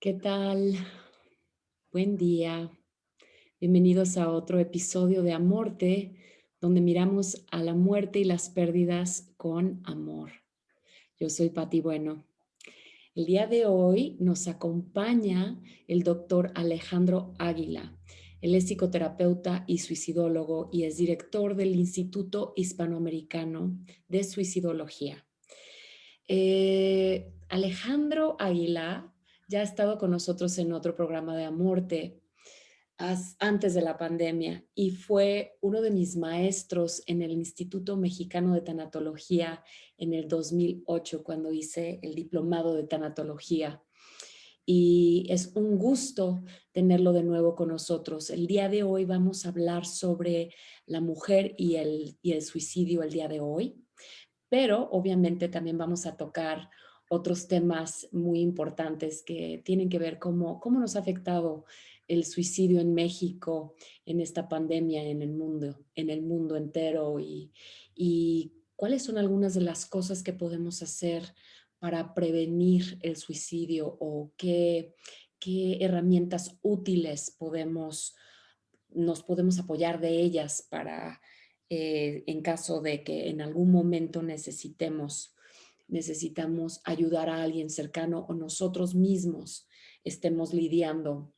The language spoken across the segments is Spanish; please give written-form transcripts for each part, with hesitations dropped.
¿Qué tal? Buen día. Bienvenidos a otro episodio de Amorte, donde miramos a la muerte y las pérdidas con amor. Yo soy Pati Bueno. El día de hoy nos acompaña el doctor Alejandro Águila. Él es psicoterapeuta y suicidólogo y es director del Instituto Hispanoamericano de Suicidología. Alejandro Águila ya ha estado con nosotros en otro programa de Amorte antes de la pandemia y fue uno de mis maestros en el Instituto Mexicano de Tanatología en el 2008 cuando hice el diplomado de tanatología. Y es un gusto tenerlo de nuevo con nosotros. El día de hoy vamos a hablar sobre la mujer y el suicidio el día de hoy, pero obviamente también vamos a tocar otros temas muy importantes que tienen que ver cómo nos ha afectado el suicidio en México, en esta pandemia, en el mundo entero y cuáles son algunas de las cosas que podemos hacer para prevenir el suicidio o qué herramientas útiles nos podemos apoyar de ellas para en caso de que en algún momento necesitamos ayudar a alguien cercano o nosotros mismos estemos lidiando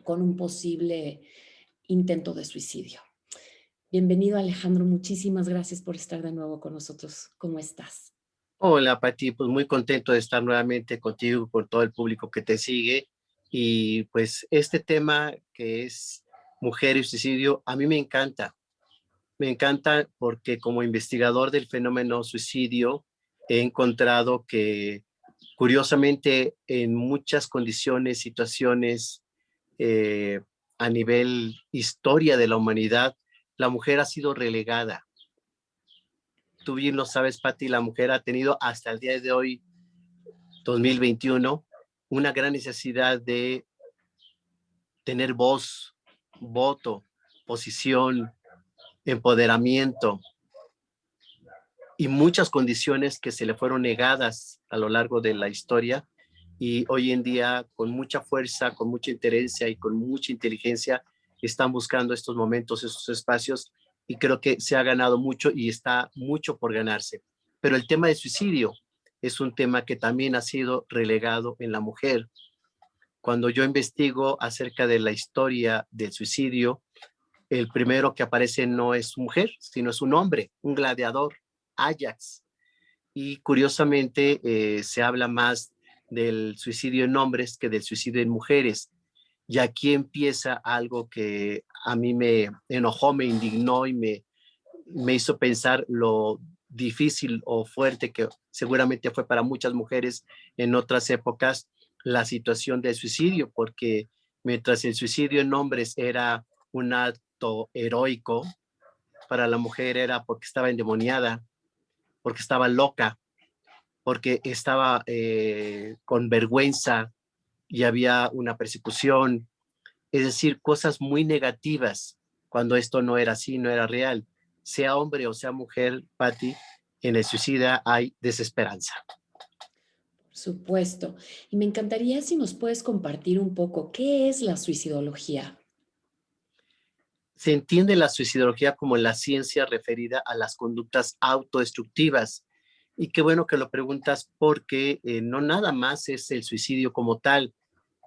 con un posible intento de suicidio. Bienvenido, Alejandro. Muchísimas gracias por estar de nuevo con nosotros. ¿Cómo estás? Hola, Pati, pues muy contento de estar nuevamente contigo, con todo el público que te sigue. Y pues este tema que es mujer y suicidio, a mí me encanta. Me encanta porque como investigador del fenómeno suicidio, he encontrado que curiosamente en muchas condiciones, situaciones eh, a nivel historia de la humanidad, la mujer ha sido relegada. Tú bien lo sabes, Pati, la mujer ha tenido hasta el día de hoy 2021, una gran necesidad de tener voz, voto, posición, empoderamiento y muchas condiciones que se le fueron negadas a lo largo de la historia y hoy en día con mucha fuerza, con mucha interés y con mucha inteligencia están buscando estos momentos, estos espacios y creo que se ha ganado mucho y está mucho por ganarse. Pero el tema de suicidio es un tema que también ha sido relegado en la mujer. Cuando yo investigo acerca de la historia del suicidio, el primero que aparece no es mujer, sino es un hombre, un gladiador, Ajax. Y curiosamente se habla más del suicidio en hombres que del suicidio en mujeres. Y aquí empieza algo que a mí me enojó, me indignó y me hizo pensar lo difícil o fuerte que seguramente fue para muchas mujeres en otras épocas la situación del suicidio, porque mientras el suicidio en hombres era un acto heroico, para la mujer era porque estaba endemoniada, porque estaba loca, porque estaba con vergüenza y había una persecución, es decir, cosas muy negativas cuando esto no era así, no era real. Sea hombre o sea mujer, Patti, en el suicida hay desesperanza. Por supuesto. Y me encantaría si nos puedes compartir un poco qué es la suicidología. Se entiende la suicidología como la ciencia referida a las conductas autodestructivas. Y qué bueno que lo preguntas porque no nada más es el suicidio como tal.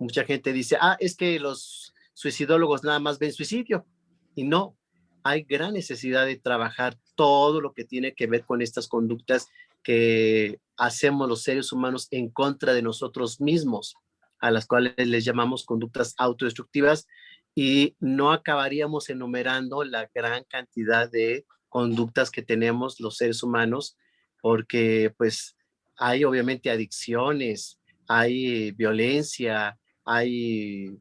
Mucha gente dice, es que los suicidólogos nada más ven suicidio. Y no, hay gran necesidad de trabajar todo lo que tiene que ver con estas conductas que hacemos los seres humanos en contra de nosotros mismos, a las cuales les llamamos conductas autodestructivas, y no acabaríamos enumerando la gran cantidad de conductas que tenemos los seres humanos, porque pues hay obviamente adicciones, hay violencia, hay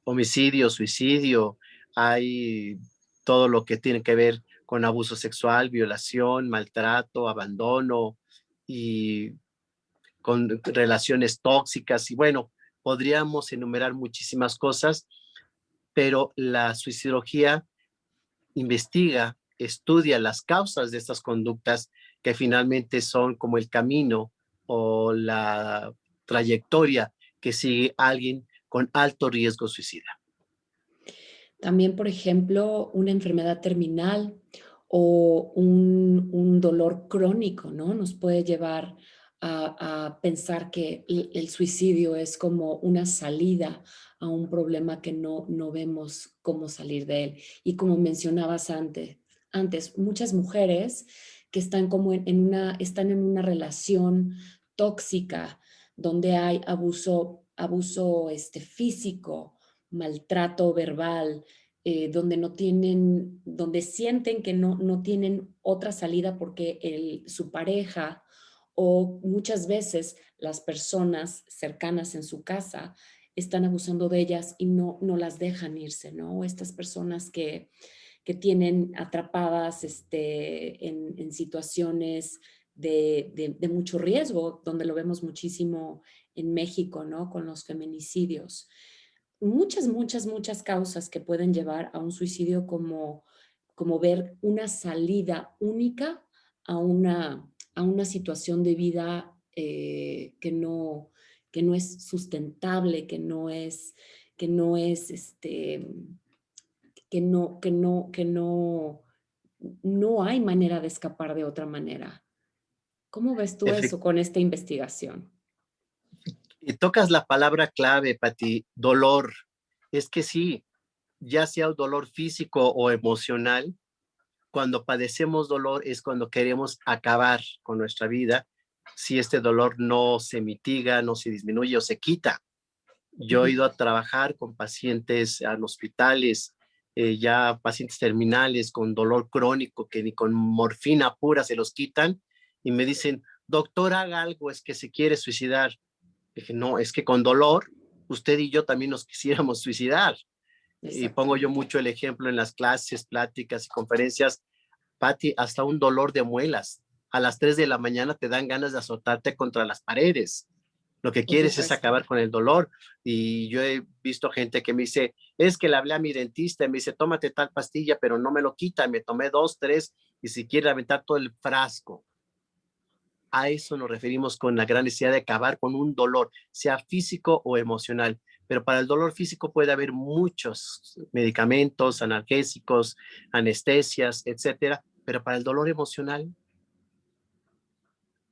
homicidio, suicidio, hay todo lo que tiene que ver con abuso sexual, violación, maltrato, abandono y con relaciones tóxicas. Y bueno, podríamos enumerar muchísimas cosas, pero la suicidología investiga, estudia las causas de estas conductas que finalmente son como el camino o la trayectoria que sigue alguien con alto riesgo suicida. También, por ejemplo, una enfermedad terminal o un dolor crónico, ¿no? Nos puede llevar a pensar que el suicidio es como una salida a un problema que no vemos cómo salir de él. Y como mencionabas antes, muchas mujeres que están como están en una relación tóxica donde hay abuso físico, maltrato verbal, donde sienten que no tienen otra salida porque su pareja o muchas veces las personas cercanas en su casa están abusando de ellas y no las dejan irse, ¿no? O estas personas que tienen atrapadas en situaciones de mucho riesgo, donde lo vemos muchísimo en México, ¿no? Con los feminicidios. Muchas causas que pueden llevar a un suicidio como ver una salida única a una situación de vida que no es sustentable, no hay manera de escapar de otra manera. ¿Cómo ves tú Efect- eso con esta investigación? y tocas la palabra clave, Pati, dolor. Es que sí, ya sea un dolor físico o emocional, cuando padecemos dolor es cuando queremos acabar con nuestra vida, si este dolor no se mitiga, no se disminuye o se quita. Yo he Ujú. ido a trabajar con pacientes en hospitales, ya pacientes terminales con dolor crónico que ni con morfina pura se los quitan y me dicen, doctor, haga algo, es que se quiere suicidar. Dije, no, es que con dolor, usted y yo también nos quisiéramos suicidar. Y pongo yo Exactamente. mucho el ejemplo en las clases, pláticas y conferencias. Pati, hasta un dolor de muelas. A las 3 de la mañana te dan ganas de azotarte contra las paredes. Lo que Por quieres es supuesto. acabar con el dolor. Y yo he visto gente que me dice, es que le hablé a mi dentista y me dice, tómate tal pastilla, pero no me lo quita. Me tomé 2, 3 y si quiere aventar todo el frasco. A eso nos referimos con la gran necesidad de acabar con un dolor, sea físico o emocional. Pero para el dolor físico puede haber muchos medicamentos, analgésicos, anestesias, etcétera. Pero para el dolor emocional,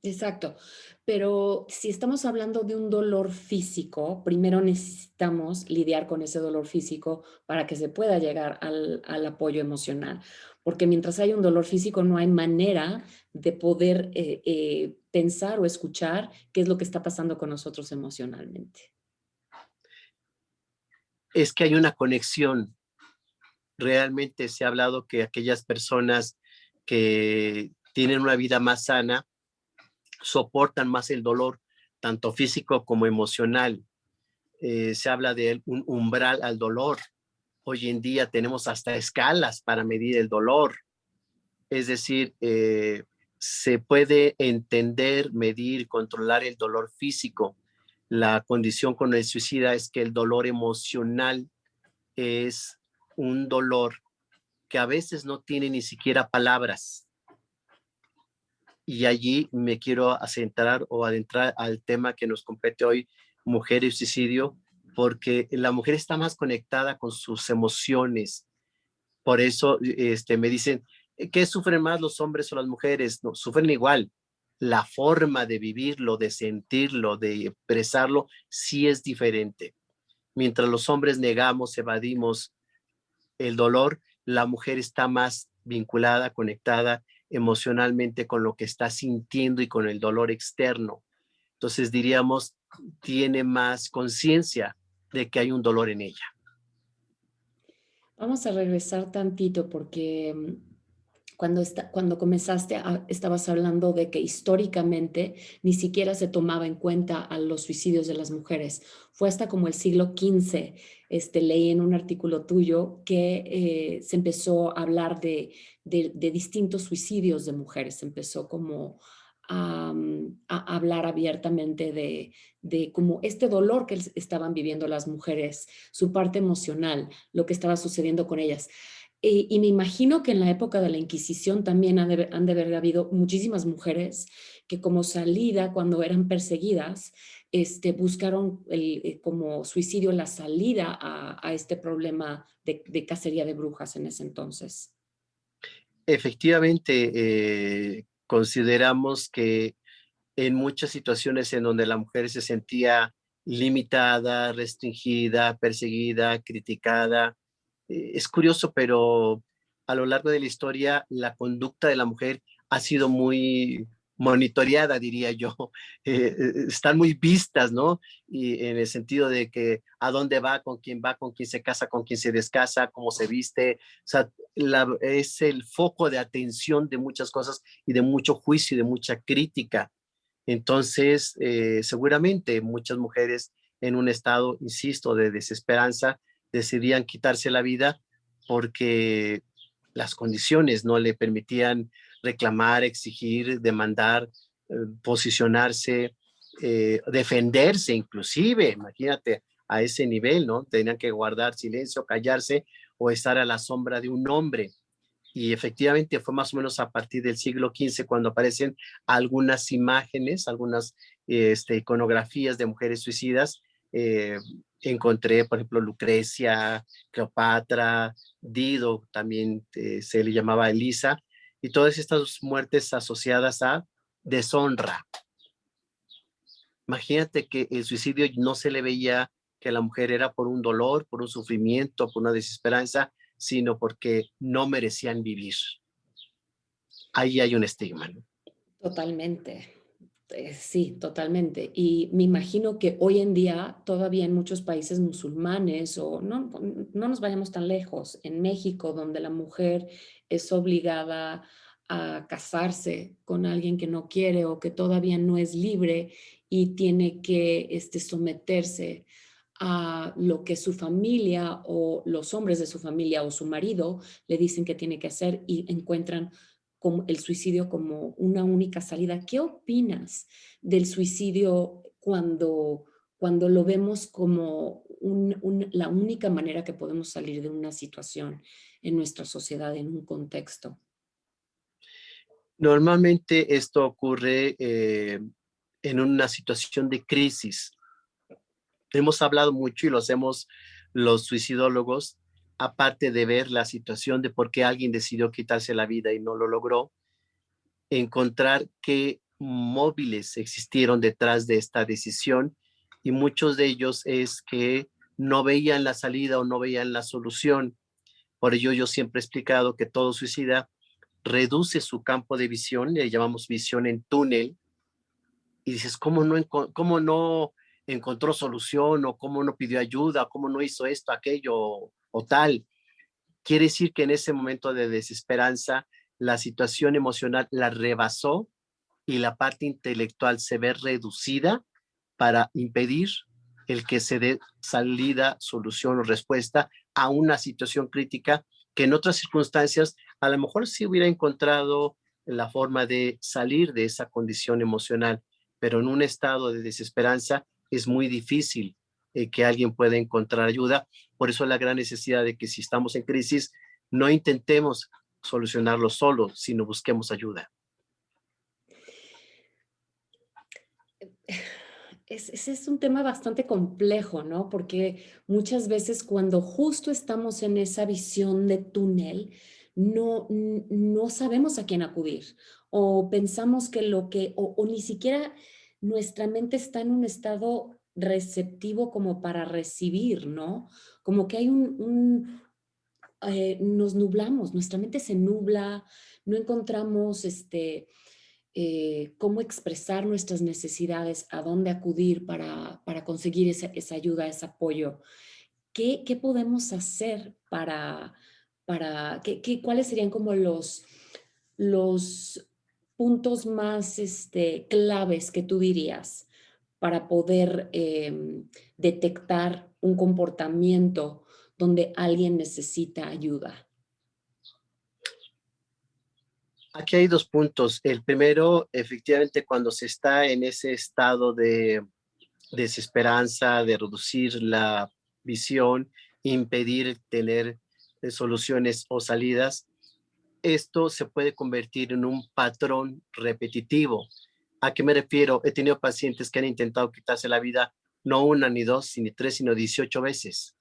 Exacto. Pero si estamos hablando de un dolor físico, primero necesitamos lidiar con ese dolor físico para que se pueda llegar al apoyo emocional. Porque mientras hay un dolor físico, no hay manera de poder pensar o escuchar qué es lo que está pasando con nosotros emocionalmente. es que hay una conexión. Realmente se ha hablado que aquellas personas que tienen una vida más sana soportan más el dolor, tanto físico como emocional. Se habla de un umbral al dolor. Hoy en día tenemos hasta escalas para medir el dolor. Es decir, se puede entender, medir, controlar el dolor físico. La condición con el suicida es que el dolor emocional es un dolor que a veces no tiene ni siquiera palabras. Y allí me quiero centrar o adentrar al tema que nos compete hoy, mujer y suicidio, porque la mujer está más conectada con sus emociones. Por eso me dicen, ¿qué sufren más los hombres o las mujeres? No, sufren igual. La forma de vivirlo, de sentirlo, de expresarlo, sí es diferente. Mientras los hombres negamos, evadimos el dolor, la mujer está más vinculada, conectada emocionalmente con lo que está sintiendo y con el dolor externo. Entonces diríamos, tiene más conciencia de que hay un dolor en ella. Vamos a regresar tantito porque cuando comenzaste, estabas hablando de que históricamente ni siquiera se tomaba en cuenta a los suicidios de las mujeres. Fue hasta como el siglo XV, leí en un artículo tuyo que se empezó a hablar de distintos suicidios de mujeres. Se empezó como a hablar abiertamente de como este dolor que estaban viviendo las mujeres, su parte emocional, lo que estaba sucediendo con ellas. Y me imagino que en la época de la Inquisición también han de haber habido muchísimas mujeres que como salida, cuando eran perseguidas, buscaron como suicidio la salida a este problema de cacería de brujas en ese entonces. Efectivamente, consideramos que en muchas situaciones en donde la mujer se sentía limitada, restringida, perseguida, criticada. Es curioso, pero a lo largo de la historia la conducta de la mujer ha sido muy monitoreada, diría yo. Están muy vistas, ¿no? Y en el sentido de que a dónde va, con quién se casa, con quién se descasa, cómo se viste. O sea, es el foco de atención de muchas cosas y de mucho juicio y de mucha crítica. Entonces, seguramente muchas mujeres en un estado, insisto, de desesperanza, decidían quitarse la vida porque las condiciones no le permitían reclamar, exigir, demandar, posicionarse, defenderse inclusive, imagínate a ese nivel, ¿no? Tenían que guardar silencio, callarse o estar a la sombra de un hombre. Y efectivamente fue más o menos a partir del siglo XV cuando aparecen algunas imágenes, algunas iconografías de mujeres suicidas. Eh, Encontré, por ejemplo, Lucrecia, Cleopatra, Dido, también se le llamaba Elisa, y todas estas muertes asociadas a deshonra. Imagínate que el suicidio no se le veía que la mujer era por un dolor, por un sufrimiento, por una desesperanza, sino porque no merecían vivir. Ahí hay un estigma, ¿no? Totalmente. Sí, totalmente. Y me imagino que hoy en día, todavía en muchos países musulmanes, o no nos vayamos tan lejos, en México, donde la mujer es obligada a casarse con alguien que no quiere o que todavía no es libre y tiene que someterse a lo que su familia o los hombres de su familia o su marido le dicen que tiene que hacer y encuentran como el suicidio como una única salida. ¿Qué opinas del suicidio cuando lo vemos como la única manera que podemos salir de una situación en nuestra sociedad, en un contexto? Normalmente esto ocurre en una situación de crisis. Hemos hablado mucho y lo hacemos los suicidólogos, aparte de ver la situación de por qué alguien decidió quitarse la vida y no lo logró, encontrar qué móviles existieron detrás de esta decisión, y muchos de ellos es que no veían la salida o no veían la solución. Por ello yo siempre he explicado que todo suicida reduce su campo de visión, le llamamos visión en túnel, y dices, cómo no encontró solución o cómo no pidió ayuda, cómo no hizo esto, aquello o tal? Quiere decir que en ese momento de desesperanza, la situación emocional la rebasó y la parte intelectual se ve reducida para impedir el que se dé salida, solución o respuesta a una situación crítica que en otras circunstancias a lo mejor sí hubiera encontrado la forma de salir de esa condición emocional, pero en un estado de desesperanza es muy difícil que alguien pueda encontrar ayuda. Por eso la gran necesidad de que si estamos en crisis, no intentemos solucionarlo solo, sino busquemos ayuda. Ese es un tema bastante complejo, ¿no? Porque muchas veces cuando justo estamos en esa visión de túnel, no sabemos a quién acudir o pensamos que o ni siquiera nuestra mente está en un estado receptivo como para recibir, ¿no? Como que hay nos nublamos, nuestra mente se nubla, no encontramos cómo expresar nuestras necesidades, a dónde acudir para conseguir esa ayuda, ese apoyo. ¿Qué podemos hacer cuáles serían como los puntos más claves que tú dirías para poder detectar un comportamiento donde alguien necesita ayuda? Aquí hay dos puntos. El primero, efectivamente, cuando se está en ese estado de desesperanza, de reducir la visión, impedir tener soluciones o salidas, esto se puede convertir en un patrón repetitivo. ¿A qué me refiero? He tenido pacientes que han intentado quitarse la vida no una, ni dos, ni tres, sino 18 veces.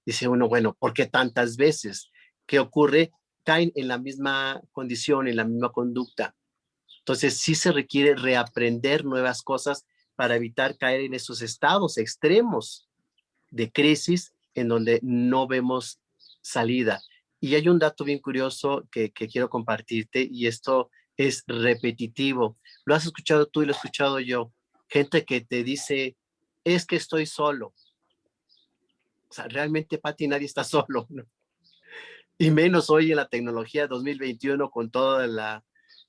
Dice uno, bueno, ¿por qué tantas veces? ¿Qué ocurre? Caen en la misma condición, en la misma conducta. Entonces, sí se requiere reaprender nuevas cosas para evitar caer en esos estados extremos de crisis en donde no vemos salida. Y hay un dato bien curioso que quiero compartirte, y esto es repetitivo. Lo has escuchado tú y lo he escuchado yo. Gente que te dice, es que estoy solo. O sea, realmente, Pati, nadie está solo, ¿no? Y menos hoy en la tecnología 2021 con todo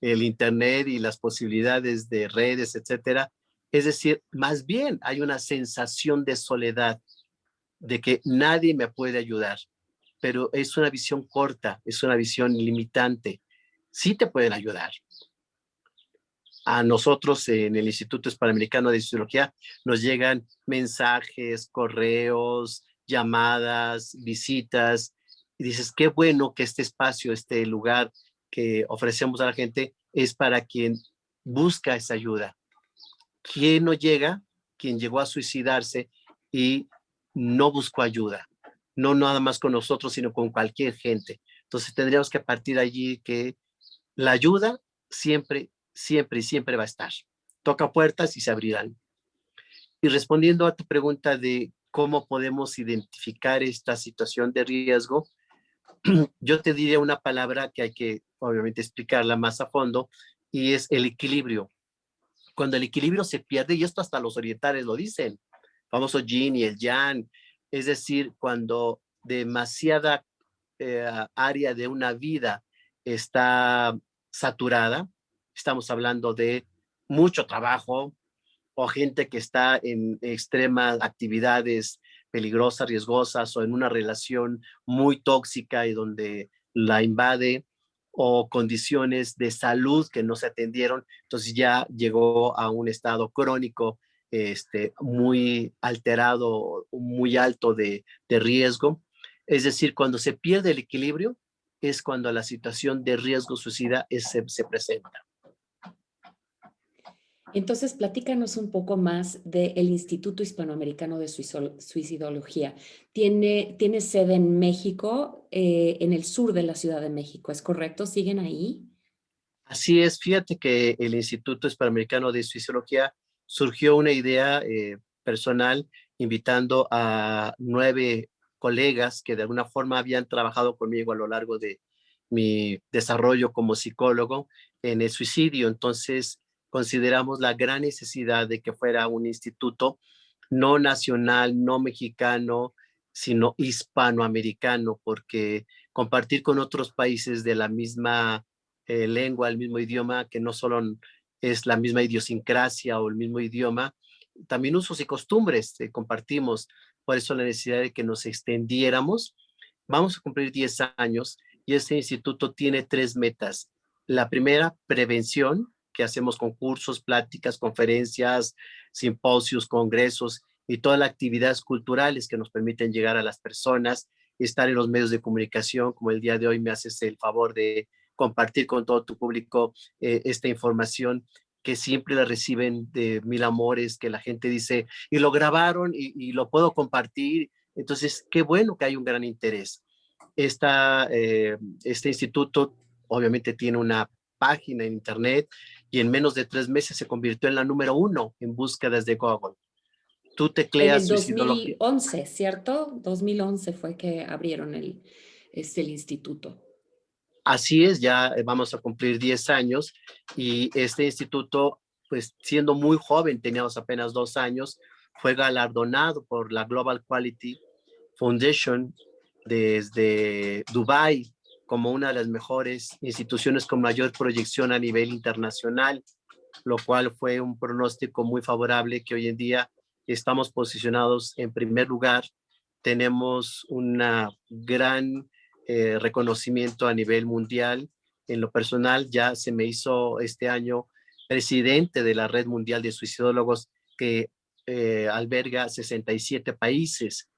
el internet y las posibilidades de redes, etcétera. Es decir, más bien hay una sensación de soledad, de que nadie me puede ayudar, pero es una visión corta, es una visión limitante. Sí te pueden ayudar. A nosotros en el Instituto Hispanoamericano de Fisiología nos llegan mensajes, correos, llamadas, visitas, y dices, qué bueno que este espacio, este lugar que ofrecemos a la gente es para quien busca esa ayuda. ¿Quién no llega? Quien llegó a suicidarse y no buscó ayuda. No nada más con nosotros, sino con cualquier gente. Entonces tendríamos que partir allí que la ayuda siempre, siempre y siempre va a estar. Toca puertas y se abrirán. Y respondiendo a tu pregunta de cómo podemos identificar esta situación de riesgo, yo te diría una palabra que hay que obviamente explicarla más a fondo, y es el equilibrio. Cuando el equilibrio se pierde, y esto hasta los orientales lo dicen, famoso yin y el yang, es decir, cuando demasiada área de una vida está saturada, estamos hablando de mucho trabajo o gente que está en extremas actividades peligrosas, riesgosas, o en una relación muy tóxica y donde la invade, o condiciones de salud que no se atendieron, entonces ya llegó a un estado crónico, muy alterado, muy alto de riesgo. Es decir, cuando se pierde el equilibrio es cuando la situación de riesgo suicida se presenta. Entonces, platícanos un poco más del Instituto Hispanoamericano de Suicidología. Tiene sede en México, en el sur de la Ciudad de México, ¿es correcto? ¿Siguen ahí? Así es, fíjate que el Instituto Hispanoamericano de Suicidología surgió una idea personal, invitando a 9 colegas que de alguna forma habían trabajado conmigo a lo largo de mi desarrollo como psicólogo en el suicidio. Entonces, consideramos la gran necesidad de que fuera un instituto no nacional, no mexicano, sino hispanoamericano, porque compartir con otros países de la misma lengua, el mismo idioma, que no solo es la misma idiosincrasia o el mismo idioma, también usos y costumbres compartimos. Por eso la necesidad de que nos extendiéramos. Vamos a cumplir 10 años y este instituto tiene 3 metas. La primera, prevención, que hacemos concursos, pláticas, conferencias, simposios, congresos y todas las actividades culturales que nos permiten llegar a las personas, estar en los medios de comunicación, como el día de hoy me haces el favor de compartir con todo tu público esta información que siempre la reciben de mil amores, que la gente dice, y lo grabaron y lo puedo compartir. Entonces, qué bueno que hay un gran interés. Este instituto obviamente tiene una página en internet y en menos de 3 meses se convirtió en la número 1 en búsquedas de Google. Tú En tecleas el suicidología. 2011, ¿cierto? 2011 fue que abrieron el instituto. Así es, ya vamos a cumplir 10 años y este instituto, pues siendo muy joven, teníamos apenas 2 años, fue galardonado por la Global Quality Foundation desde Dubai como una de las mejores instituciones con mayor proyección a nivel internacional, lo cual fue un pronóstico muy favorable, que hoy en día estamos posicionados en primer lugar. Tenemos una gran reconocimiento a nivel mundial. En lo personal, ya se me hizo este año presidente de la Red Mundial de Suicidólogos, que alberga 67 países.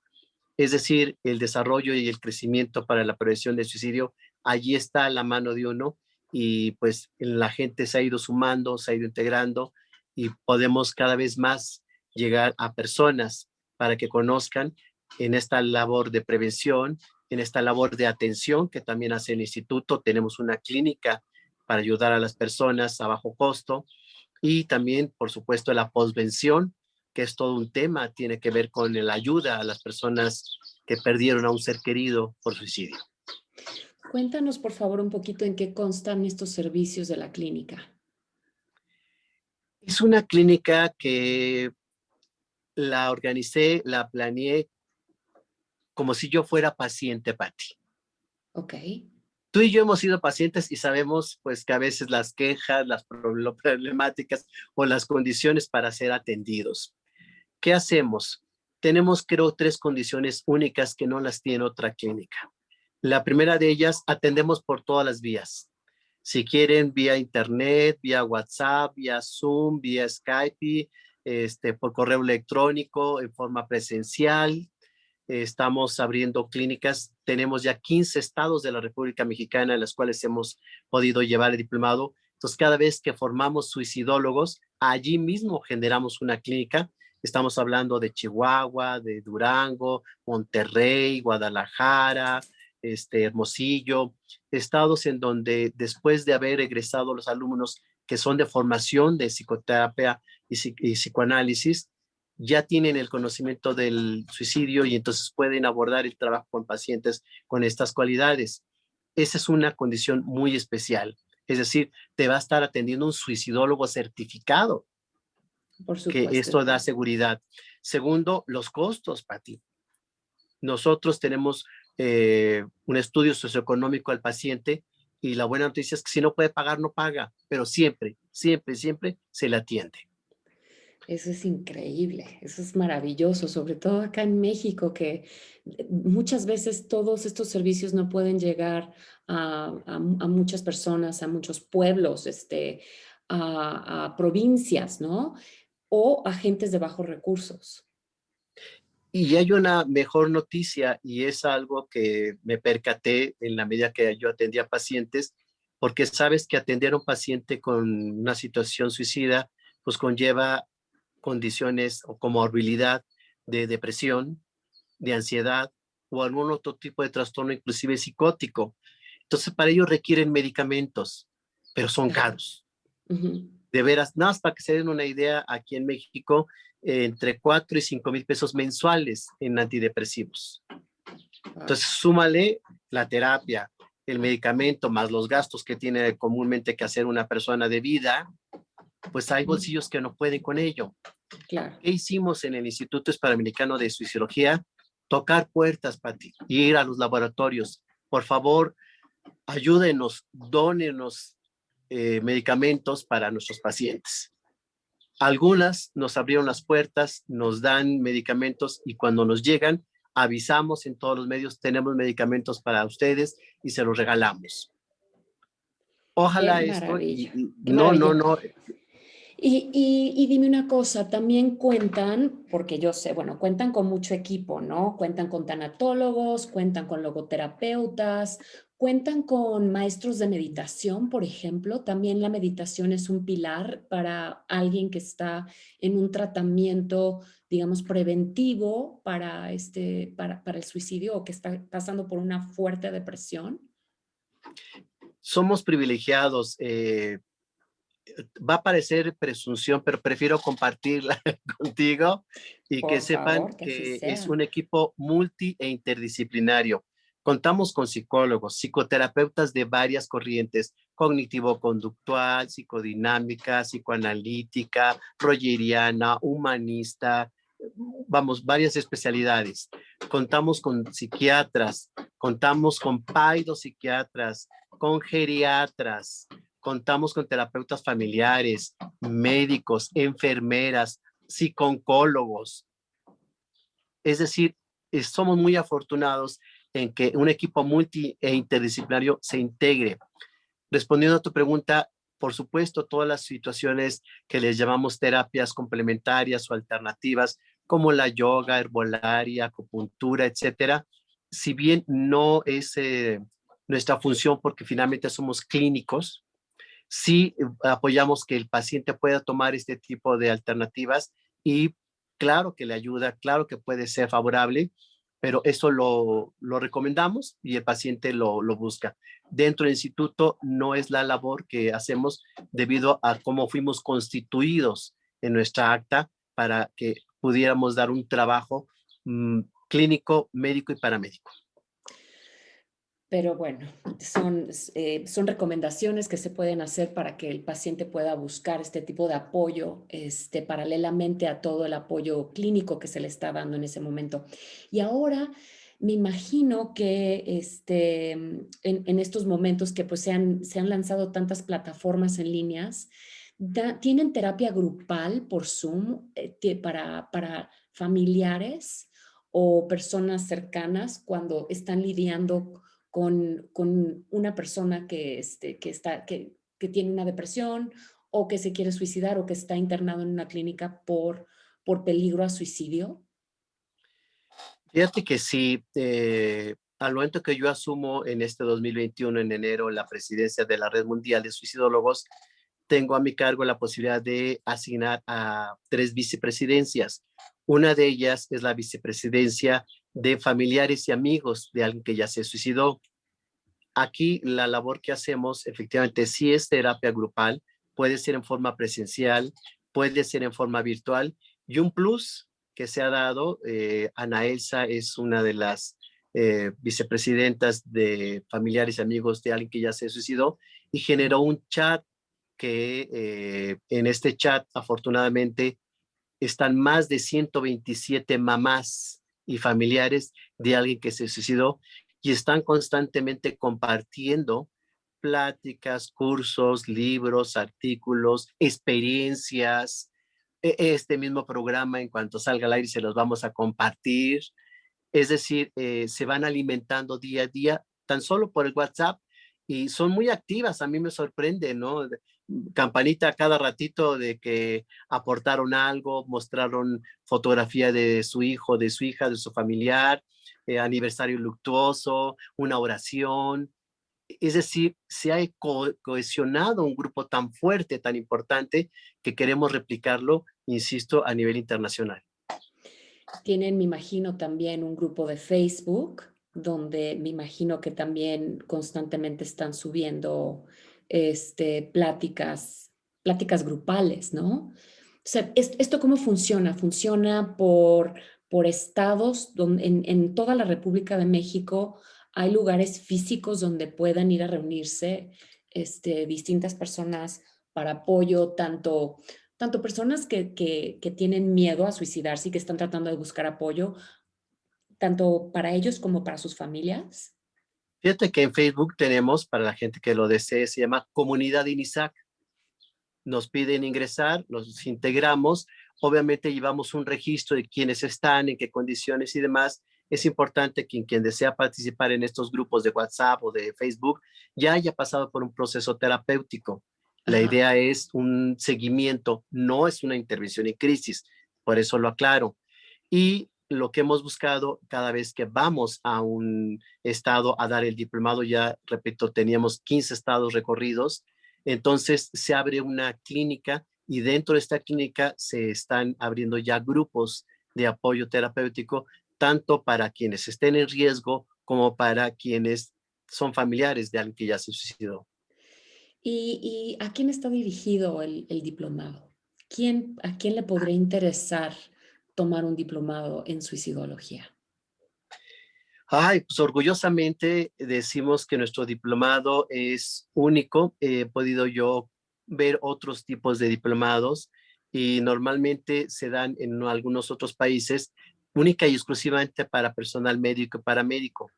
Es decir, el desarrollo y el crecimiento para la prevención del suicidio, allí está la mano de uno y pues la gente se ha ido sumando, se ha ido integrando y podemos cada vez más llegar a personas para que conozcan en esta labor de prevención, en esta labor de atención que también hace el instituto. Tenemos una clínica para ayudar a las personas a bajo costo y también, por supuesto, la posvención, que es todo un tema, tiene que ver con la ayuda a las personas que perdieron a un ser querido por suicidio. Cuéntanos, por favor, un poquito en qué constan estos servicios de la clínica. Es una clínica que la organicé, la planeé como si yo fuera paciente, Patti. Ok. Tú y yo hemos sido pacientes y sabemos pues que a veces las quejas, las problemáticas o las condiciones para ser atendidos. ¿Qué hacemos? Tenemos, creo, tres condiciones únicas que no las tiene otra clínica. La primera de ellas, atendemos por todas las vías. Si quieren, vía internet, vía WhatsApp, vía Zoom, vía Skype, por correo electrónico, en forma presencial. Estamos abriendo clínicas. Tenemos ya 15 estados de la República Mexicana en las cuales hemos podido llevar el diplomado. Entonces, cada vez que formamos suicidólogos, allí mismo generamos una clínica. Estamos hablando de Chihuahua, de Durango, Monterrey, Guadalajara, Hermosillo, estados en donde después de haber egresado los alumnos que son de formación de psicoterapia y psicoanálisis, ya tienen el conocimiento del suicidio y entonces pueden abordar el trabajo con pacientes con estas cualidades. Esa es una condición muy especial. Es decir, te va a estar atendiendo un suicidólogo certificado, Por que supuesto. esto da seguridad. Segundo, los costos, Pati. Nosotros tenemos un estudio socioeconómico al paciente y la buena noticia es que si no puede pagar, no paga, pero siempre, siempre, siempre se le atiende. Eso es increíble, eso es maravilloso, sobre todo acá en México, que muchas veces todos estos servicios no pueden llegar a muchas personas, a muchos pueblos, a provincias, ¿no? O a gentes de bajos recursos. Y hay una mejor noticia y es algo que me percaté en la medida que yo atendía pacientes, porque sabes que atender a un paciente con una situación suicida, pues conlleva condiciones o comorbilidad de depresión, de ansiedad o algún otro tipo de trastorno, inclusive psicótico. Entonces, para ello requieren medicamentos, pero son Claro. caros. Ujú. De veras, nada más para que se den una idea, aquí en México, entre 4 y 5 mil pesos mensuales en antidepresivos. Wow. Entonces, súmale la terapia, el medicamento, más los gastos que tiene comúnmente que hacer una persona de vida, pues hay bolsillos que no pueden con ello. Claro. ¿Qué hicimos en el Instituto Hispanoamericano de Suicidología? Tocar puertas, Pati, ir a los laboratorios. Por favor, ayúdenos, dónenos medicamentos para nuestros pacientes. Algunas nos abrieron las puertas, nos dan medicamentos y cuando nos llegan, avisamos en todos los medios, tenemos medicamentos para ustedes y se los regalamos. Qué Ojalá esto, maravilla, qué no, no, maravilla. no, Y dime una cosa, también cuentan, porque yo sé, bueno, cuentan con mucho equipo, ¿no? Cuentan con tanatólogos, cuentan con logoterapeutas, cuentan con maestros de meditación, por ejemplo. También la meditación es un pilar para alguien que está en un tratamiento, digamos, preventivo para el suicidio o que está pasando por una fuerte depresión. somos privilegiados. Va a parecer presunción, pero prefiero compartirla contigo y que Por sepan favor, que así que es sea. un equipo multi e interdisciplinario. Contamos con psicólogos, psicoterapeutas de varias corrientes, cognitivo-conductual, psicodinámica, psicoanalítica, rogeriana, humanista, vamos, varias especialidades. Contamos con psiquiatras, contamos con psiquiatras, con geriatras, contamos con terapeutas familiares, médicos, enfermeras, psicólogos. Es decir, somos muy afortunados en que un equipo multi e interdisciplinario se integre. Respondiendo a tu pregunta, por supuesto, todas las situaciones que les llamamos terapias complementarias o alternativas, como la yoga, herbolaria, acupuntura, etcétera. Si bien no es nuestra función porque finalmente somos clínicos, sí apoyamos que el paciente pueda tomar este tipo de alternativas y claro que le ayuda, claro que puede ser favorable, pero eso lo recomendamos y el paciente lo busca. Dentro del instituto no es la labor que hacemos debido a cómo fuimos constituidos en nuestra acta para que pudiéramos dar un trabajo clínico, médico y paramédico. Pero bueno, son recomendaciones que se pueden hacer para que el paciente pueda buscar este tipo de apoyo, paralelamente a todo el apoyo clínico que se le está dando en ese momento. Y ahora me imagino que en estos momentos que pues se han lanzado tantas plataformas en líneas, ¿tienen terapia grupal por Zoom para familiares o personas cercanas cuando están lidiando con una persona que tiene una depresión o que se quiere suicidar o que está internado en una clínica por peligro a suicidio? Fíjate que sí, al momento que yo asumo en este 2021, en enero, la presidencia de la Red Mundial de Suicidólogos, tengo a mi cargo la posibilidad de asignar a 3 vicepresidencias. Una de ellas es la vicepresidencia de familiares y amigos de alguien que ya se suicidó. Aquí la labor que hacemos efectivamente sí es terapia grupal, puede ser en forma presencial, puede ser en forma virtual y un plus que se ha dado, Ana Elsa es una de las vicepresidentas de familiares y amigos de alguien que ya se suicidó y generó un chat que en este chat afortunadamente están más de 127 mamás y familiares de alguien que se suicidó y están constantemente compartiendo pláticas, cursos, libros, artículos, experiencias. Este mismo programa, en cuanto salga al aire, se los vamos a compartir. Es decir, se van alimentando día a día, tan solo por el WhatsApp, y son muy activas. A mí me sorprende, ¿no? Campanita a cada ratito de que aportaron algo, mostraron fotografía de su hijo, de su hija, de su familiar, aniversario luctuoso, una oración. Es decir, se ha cohesionado un grupo tan fuerte, tan importante, que queremos replicarlo, insisto, a nivel internacional. Tienen, me imagino, también un grupo de Facebook donde me imagino que también constantemente están subiendo pláticas grupales, ¿no? O sea, ¿esto cómo funciona? ¿Funciona por estados donde en toda la República de México hay lugares físicos donde puedan ir a reunirse distintas personas para apoyo, tanto personas que tienen miedo a suicidarse y que están tratando de buscar apoyo, tanto para ellos como para sus familias? Fíjate que en Facebook tenemos, para la gente que lo desee, se llama Comunidad INISAC. Nos piden ingresar, nos integramos, obviamente llevamos un registro de quiénes están, en qué condiciones y demás. Es importante que quien desea participar en estos grupos de WhatsApp o de Facebook ya haya pasado por un proceso terapéutico. La Ajá. idea es un seguimiento, no es una intervención en crisis, por eso lo aclaro. Y lo que hemos buscado cada vez que vamos a un estado a dar el diplomado, ya repito, teníamos 15 estados recorridos, entonces se abre una clínica y dentro de esta clínica se están abriendo ya grupos de apoyo terapéutico, tanto para quienes estén en riesgo como para quienes son familiares de alguien que ya se suicidó. ¿Y a quién está dirigido el diplomado? ¿A quién le podría interesar tomar un diplomado en suicidología? Ay, pues orgullosamente decimos que nuestro diplomado es único. He podido yo ver otros tipos de diplomados y normalmente se dan en algunos otros países única y exclusivamente para personal médico y paramédico.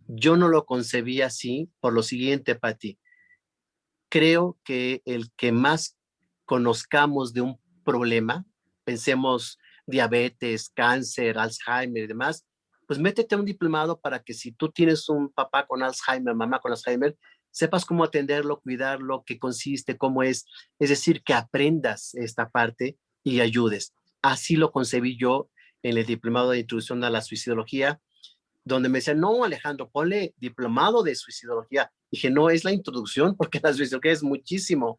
Yo no lo concebí así por lo siguiente, Pati. Creo que el que más conozcamos de un problema, pensemos diabetes, cáncer, Alzheimer y demás, pues métete a un diplomado para que si tú tienes un papá con Alzheimer, mamá con Alzheimer, sepas cómo atenderlo, cuidarlo, qué consiste, cómo es decir, que aprendas esta parte y ayudes. Así lo concebí yo en el diplomado de introducción a la suicidología, donde me decían, no, Alejandro, ponle diplomado de suicidología. Dije, no, es la introducción, porque la suicidología es muchísimo.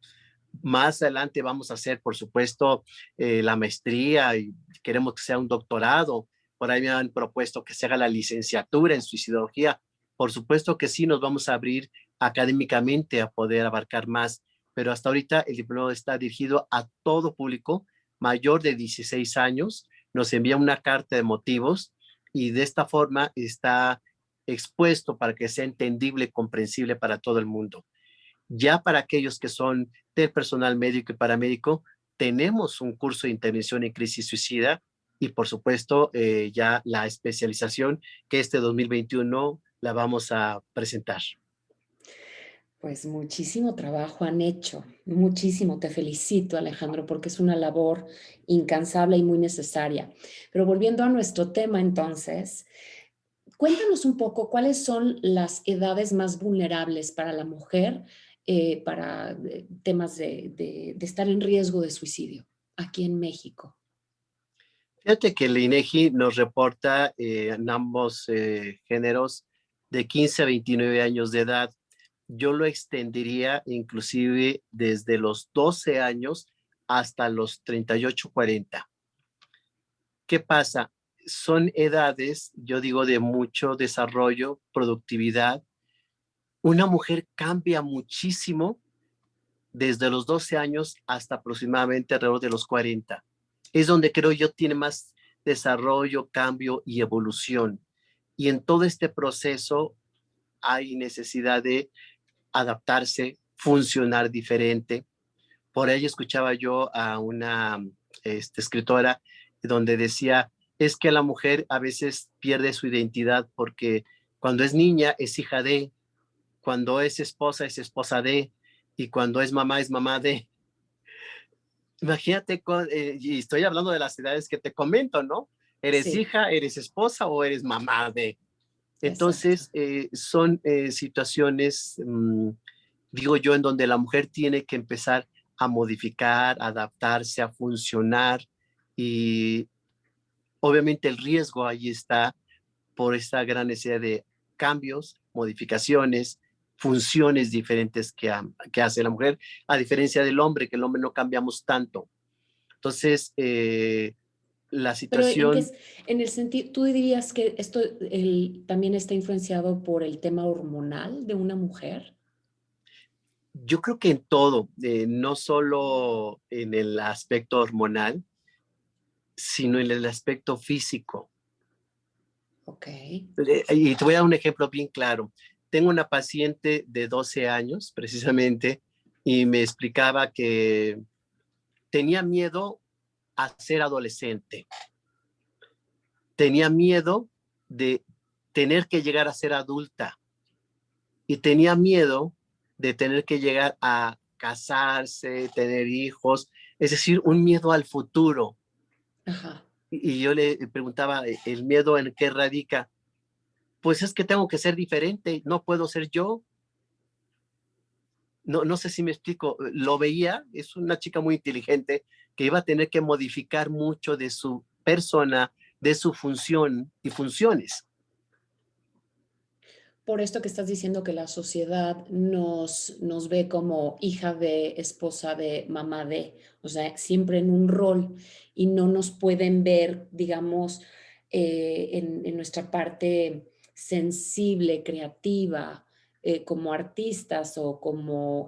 Más adelante vamos a hacer, por supuesto, la maestría y queremos que sea un doctorado. Por ahí me han propuesto que se haga la licenciatura en suicidología. Por supuesto que sí, nos vamos a abrir académicamente a poder abarcar más, pero hasta ahorita el diplomado está dirigido a todo público mayor de 16 años. Nos envía una carta de motivos y de esta forma está expuesto para que sea entendible y comprensible para todo el mundo. Ya para aquellos que son del personal médico y paramédico, tenemos un curso de intervención en crisis suicida y por supuesto ya la especialización que este 2021 la vamos a presentar. Pues muchísimo trabajo han hecho, muchísimo. Te felicito, Alejandro, porque es una labor incansable y muy necesaria. Pero volviendo a nuestro tema, entonces, cuéntanos un poco cuáles son las edades más vulnerables para la mujer para temas de estar en riesgo de suicidio aquí en México. Fíjate que el INEGI nos reporta en ambos géneros de 15 a 29 años de edad. Yo lo extendería inclusive desde los 12 años hasta los 38, 40. ¿Qué pasa? Son edades, yo digo, de mucho desarrollo, productividad. Una mujer cambia muchísimo desde los 12 años hasta aproximadamente alrededor de los 40. Es donde creo yo tiene más desarrollo, cambio y evolución. Y en todo este proceso hay necesidad de adaptarse, funcionar diferente. Por ahí escuchaba yo a una escritora donde decía, es que la mujer a veces pierde su identidad porque cuando es niña es hija de, cuando es esposa de, y cuando es mamá de. Imagínate, y estoy hablando de las edades que te comento, ¿no? ¿Eres Sí, hija, eres esposa o eres mamá de? exacto. Entonces, son situaciones, digo yo, en donde la mujer tiene que empezar a modificar, a adaptarse, a funcionar y obviamente el riesgo ahí está por esta gran necesidad de cambios, modificaciones, funciones diferentes que hace la mujer, a diferencia del hombre, que el hombre no cambiamos tanto. Entonces, la Pero situación, en el sentido, ¿tú dirías que esto también está influenciado por el tema hormonal de una mujer? yo creo que en todo, no solo en el aspecto hormonal, sino en el aspecto físico. Ok. Y te voy a dar un ejemplo bien claro. Tengo una paciente de 12 años, precisamente, y me explicaba que tenía miedo a ser adolescente, tenía miedo de tener que llegar a ser adulta y tenía miedo de tener que llegar a casarse, tener hijos, es decir, un miedo al futuro. Ajá. Y yo le preguntaba, ¿el miedo en qué radica? Pues es que tengo que ser diferente, no puedo ser yo. No, no sé si me explico, lo veía, es una chica muy inteligente que iba a tener que modificar mucho de su persona, de su función y funciones. Por esto que estás diciendo que la sociedad nos ve como hija de, esposa de, mamá de, o sea, siempre en un rol y no nos pueden ver, digamos, en nuestra parte sensible, creativa, como artistas o como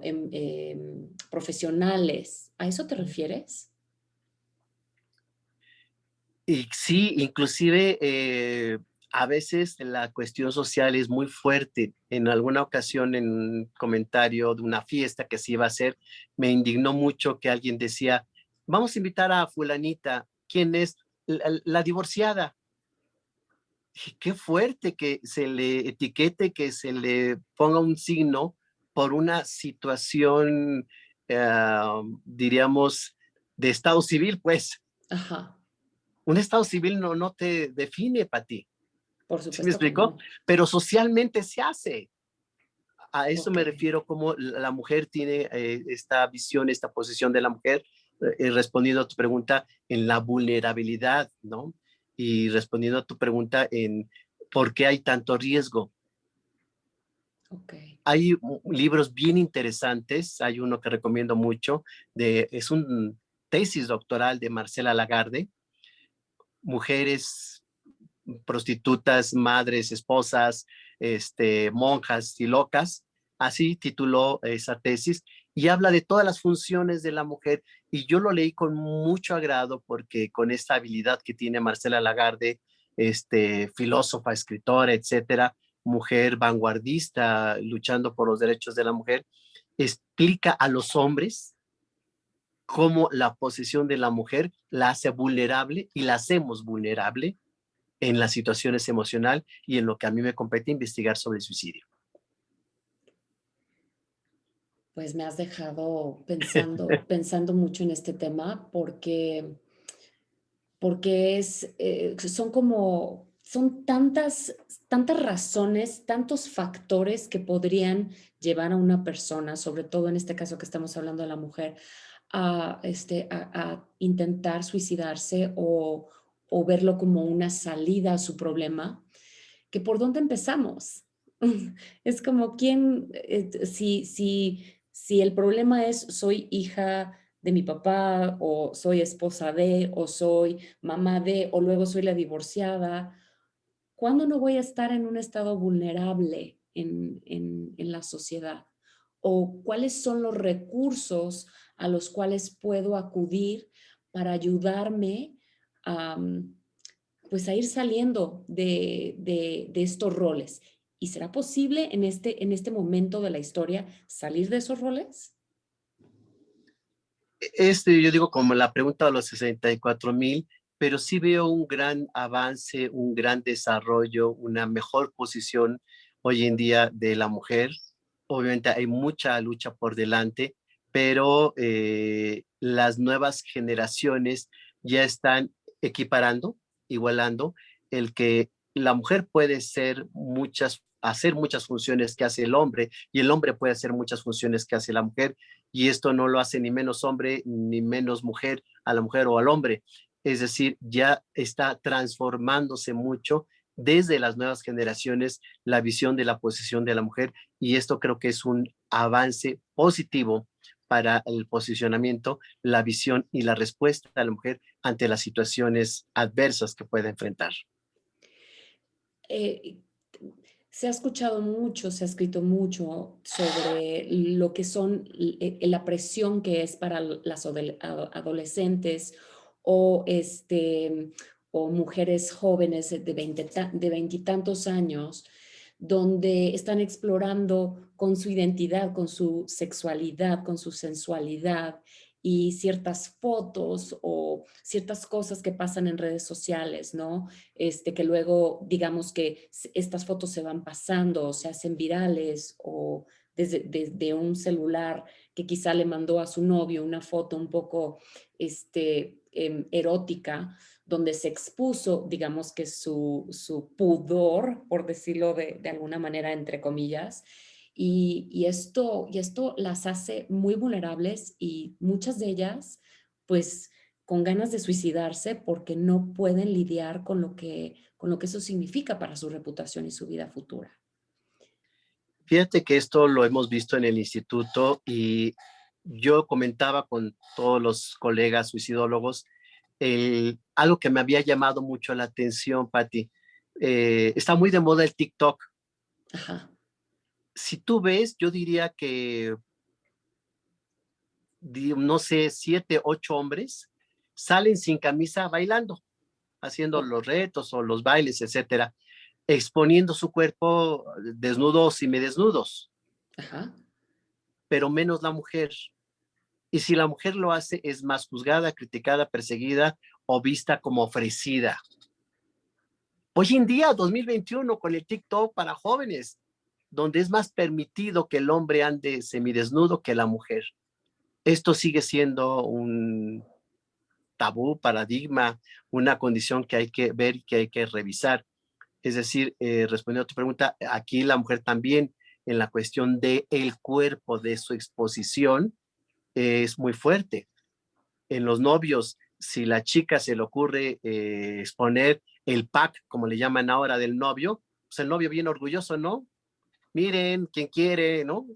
profesionales. ¿A eso te refieres? Y sí, inclusive a veces la cuestión social es muy fuerte. En alguna ocasión, en un comentario de una fiesta que se iba a hacer, me indignó mucho que alguien decía, vamos a invitar a fulanita, ¿quién es? La divorciada. Dije, qué fuerte que se le etiquete, que se le ponga un signo por una situación, diríamos, de estado civil, pues. Ajá, Un estado civil no te define para ti. por ¿Sí me supuesto que explico? no. Pero socialmente se hace. A eso Ok. me refiero como la mujer tiene esta visión, esta posición de la mujer, respondiendo a tu pregunta, en la vulnerabilidad, ¿no? y respondiendo a tu pregunta en por qué hay tanto riesgo. Ok. Hay libros bien interesantes, hay uno que recomiendo mucho, es un tesis doctoral de Marcela Lagarde, mujeres prostitutas, madres, esposas, monjas y locas, así tituló esa tesis, y habla de todas las funciones de la mujer, y yo lo leí con mucho agrado porque con esta habilidad que tiene Marcela Lagarde, filósofa, escritora, etcétera, mujer vanguardista, luchando por los derechos de la mujer, explica a los hombres cómo la posición de la mujer la hace vulnerable y la hacemos vulnerable en las situaciones emocional y en lo que a mí me compete investigar sobre el suicidio. Pues me has dejado pensando mucho en este tema porque son tantas razones, tantos factores que podrían llevar a una persona, sobre todo en este caso que estamos hablando de la mujer, a intentar suicidarse o verlo como una salida a su problema, que por dónde empezamos. Es como si el problema es soy hija de mi papá o soy esposa de o soy mamá de o luego soy la divorciada, ¿cuándo no voy a estar en un estado vulnerable en la sociedad? ¿O cuáles son los recursos a los cuales puedo acudir para ayudarme a, pues a ir saliendo de estos roles? ¿Y será posible en este momento de la historia salir de esos roles? Yo digo como la pregunta de los 64,000, pero sí veo un gran avance, un gran desarrollo, una mejor posición hoy en día de la mujer. Obviamente hay mucha lucha por delante, pero las nuevas generaciones ya están equiparando, igualando el que la mujer puede hacer muchas funciones que hace el hombre y el hombre puede hacer muchas funciones que hace la mujer, y esto no lo hace ni menos hombre ni menos mujer a la mujer o al hombre. Es decir, ya está transformándose mucho desde las nuevas generaciones la visión de la posición de la mujer, y esto creo que es un avance positivo para el posicionamiento, la visión y la respuesta de la mujer ante las situaciones adversas que puede enfrentar. Eh, Se ha escuchado mucho, se ha escrito mucho sobre lo que son la presión que es para las adolescentes o, o mujeres jóvenes de veintitantos años, donde están explorando con su identidad, con su sexualidad, con su sensualidad y ciertas fotos o ciertas cosas que pasan en redes sociales, ¿no? Que luego digamos que estas fotos se van pasando o se hacen virales o desde un celular que quizá le mandó a su novio una foto un poco erótica, donde se expuso, digamos que su pudor, por decirlo de alguna manera, entre comillas, y esto las hace muy vulnerables y muchas de ellas, pues, con ganas de suicidarse porque no pueden lidiar con lo que eso significa para su reputación y su vida futura. Fíjate que esto lo hemos visto en el instituto, y yo comentaba con todos los colegas suicidólogos algo que me había llamado mucho la atención, Patti. Está muy de moda el TikTok. Ajá. Si tú ves, yo diría que, no sé, 7, 8 hombres salen sin camisa bailando, haciendo Oh, los retos o los bailes, etcétera, exponiendo su cuerpo desnudos y semidesnudos, ajá. pero menos la mujer. Y si la mujer lo hace, es más juzgada, criticada, perseguida o vista como ofrecida. Hoy en día, 2021, con el TikTok para jóvenes, donde es más permitido que el hombre ande semidesnudo que la mujer. Esto sigue siendo un tabú, paradigma, una condición que hay que ver y que hay que revisar. Es decir, respondiendo a tu pregunta, aquí la mujer también en la cuestión del cuerpo, de su exposición, es muy fuerte. En los novios si la chica se le ocurre exponer el pack, como le llaman ahora, del novio, pues el novio bien orgulloso, ¿no? Miren, quién quiere, ¿no?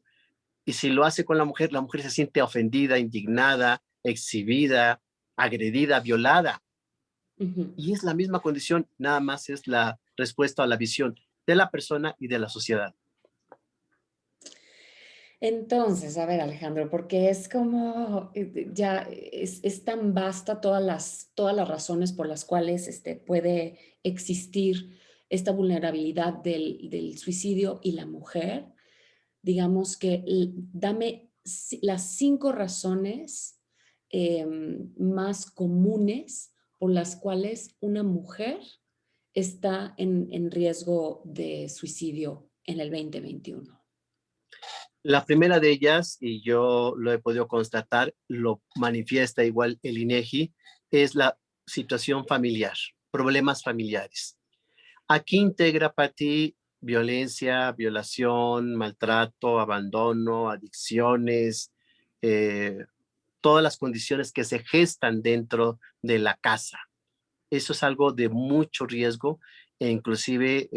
Y si lo hace con la mujer se siente ofendida, indignada, exhibida, agredida, violada. Ujú. Y es la misma condición, nada más es la respuesta a la visión de la persona y de la sociedad. Entonces, a ver, Alejandro, porque es como, ya es tan vasta todas las razones por las cuales puede existir esta vulnerabilidad del suicidio y la mujer. Digamos que dame las 5 razones más comunes por las cuales una mujer está en riesgo de suicidio en el 2021. La primera de ellas, y yo lo he podido constatar, lo manifiesta igual el INEGI, es la situación familiar, problemas familiares. Aquí integra para ti violencia, violación, maltrato, abandono, adicciones, eh, todas las condiciones que se gestan dentro de la casa. Eso es algo de mucho riesgo e inclusive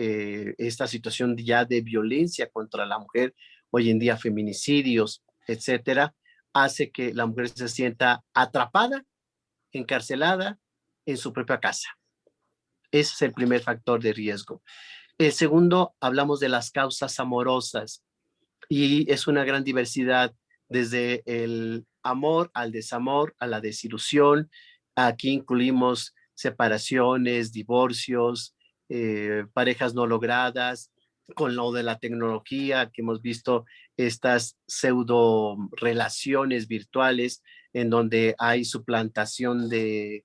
esta situación ya de violencia contra la mujer, hoy en día feminicidios, etcétera, hace que la mujer se sienta atrapada, encarcelada en su propia casa. Ese es el primer factor de riesgo. El segundo, hablamos de las causas amorosas y es una gran diversidad desde el amor al desamor, a la desilusión. Aquí incluimos separaciones, divorcios, parejas no logradas, con lo de la tecnología, que hemos visto estas pseudo relaciones virtuales en donde hay suplantación de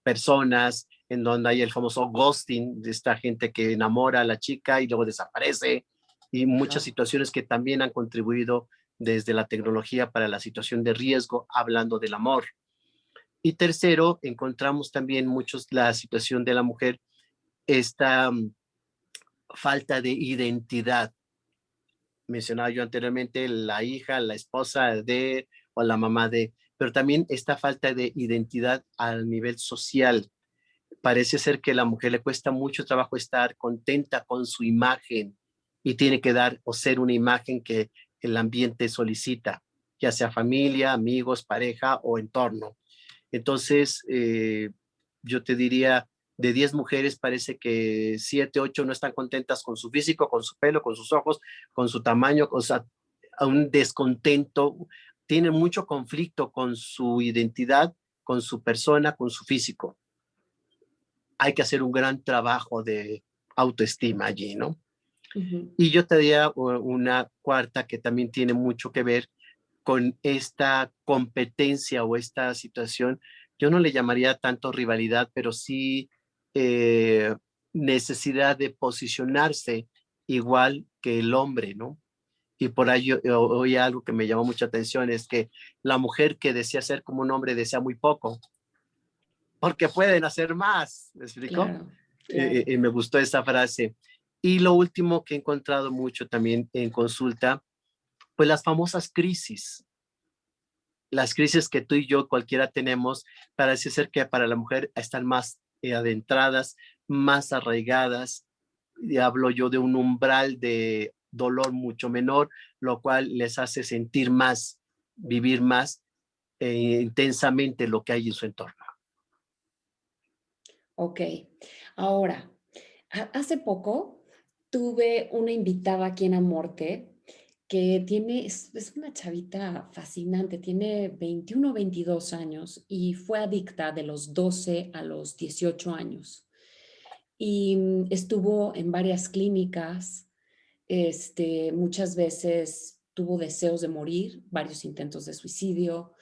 personas, en donde hay el famoso ghosting de esta gente que enamora a la chica y luego desaparece, y muchas Claro. situaciones que también han contribuido desde la tecnología para la situación de riesgo, hablando del amor. Y tercero, encontramos también muchos la situación de la mujer, esta falta de identidad. Mencionaba yo anteriormente la hija, la esposa de o la mamá de, pero también esta falta de identidad al nivel social. Parece ser que a la mujer le cuesta mucho trabajo estar contenta con su imagen y tiene que dar o ser una imagen que el ambiente solicita, ya sea familia, amigos, pareja o entorno. Entonces, yo te diría, de 10 mujeres parece que 7, 8 no están contentas con su físico, con su pelo, con sus ojos, con su tamaño, o sea, a un descontento, tienen mucho conflicto con su identidad, con su persona, con su físico. Hay que hacer un gran trabajo de autoestima allí, ¿no? Ujú. Y yo te diría una cuarta que también tiene mucho que ver con esta competencia o esta situación. Yo no le llamaría tanto rivalidad, pero sí eh, necesidad de posicionarse igual que el hombre, ¿no? Y por ahí oí algo que me llamó mucha atención, es que la mujer que desea ser como un hombre desea muy poco, porque pueden hacer más, ¿me explico? Claro, claro. Me gustó esa frase. Y lo último que he encontrado mucho también en consulta, pues las famosas crisis. Las crisis que tú y yo cualquiera tenemos, parece ser que para la mujer están más adentradas, más arraigadas. Y hablo yo de un umbral de dolor mucho menor, lo cual les hace sentir más, vivir más intensamente lo que hay en su entorno. Ok. Ahora, hace poco tuve una invitada aquí en Amorte que es una chavita fascinante, tiene 21 o 22 años y fue adicta de los 12 a los 18 años. Y estuvo en varias clínicas, muchas veces tuvo deseos de morir, varios intentos de suicidio,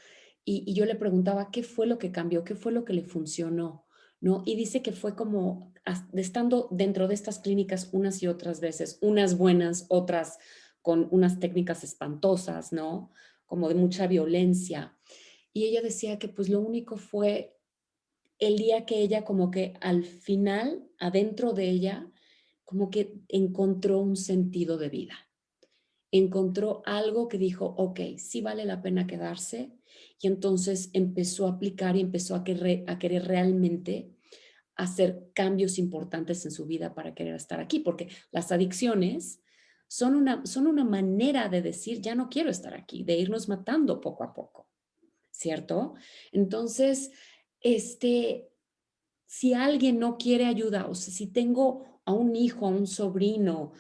y yo le preguntaba qué fue lo que cambió, qué fue lo que le funcionó, ¿no? Y dice que fue como estando dentro de estas clínicas unas y otras veces, unas buenas, otras con unas técnicas espantosas, ¿no? Como de mucha violencia. Y ella decía que pues lo único fue el día que ella como que al final, adentro de ella, como que encontró un sentido de vida. encontró algo que dijo, ok, sí vale la pena quedarse, y entonces empezó a aplicar y empezó a querer realmente hacer cambios importantes en su vida para querer estar aquí, porque las adicciones son una manera de decir, ya no quiero estar aquí, de irnos matando poco a poco, ¿cierto? Entonces, este, si alguien no quiere ayuda, o sea, si tengo a un hijo, a un sobrino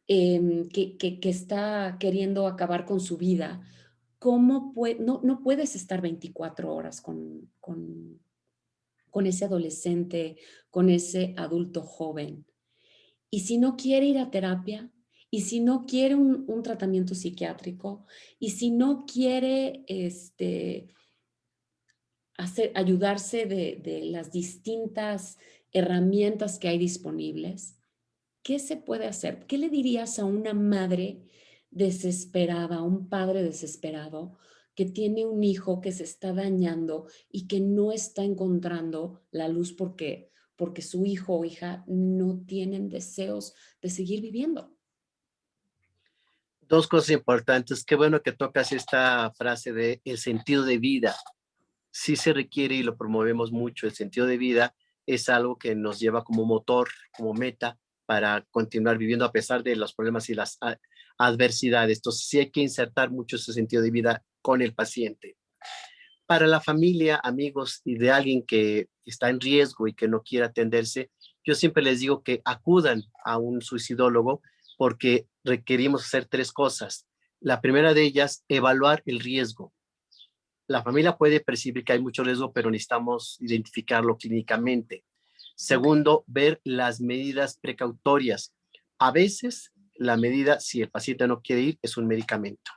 que está queriendo acabar con su vida, ¿cómo puede, no puedes estar 24 horas con ese adolescente, con ese adulto joven? Y si no quiere ir a terapia, y si no quiere un tratamiento psiquiátrico, y si no quiere ayudarse de las distintas herramientas que hay disponibles, ¿qué se puede hacer? ¿Qué le dirías a una madre desesperada, a un padre desesperado que tiene un hijo que se está dañando y que no está encontrando la luz porque su hijo o hija no tienen deseos de seguir viviendo? Dos cosas importantes. Qué bueno que tocas esta frase de el sentido de vida. Sí se requiere y lo promovemos mucho. El sentido de vida es algo que nos lleva como motor, como meta para continuar viviendo a pesar de los problemas y las adversidades. Entonces sí hay que insertar mucho ese sentido de vida con el paciente. Para la familia, amigos y de alguien que está en riesgo y que no quiere atenderse, yo siempre les digo que acudan a un suicidólogo porque requerimos hacer tres cosas. La primera de ellas, evaluar el riesgo. La familia puede percibir que hay mucho riesgo, pero necesitamos identificarlo clínicamente. Ok. Segundo, ver las medidas precautorias. A veces la medida, si el paciente no quiere ir, es un medicamento.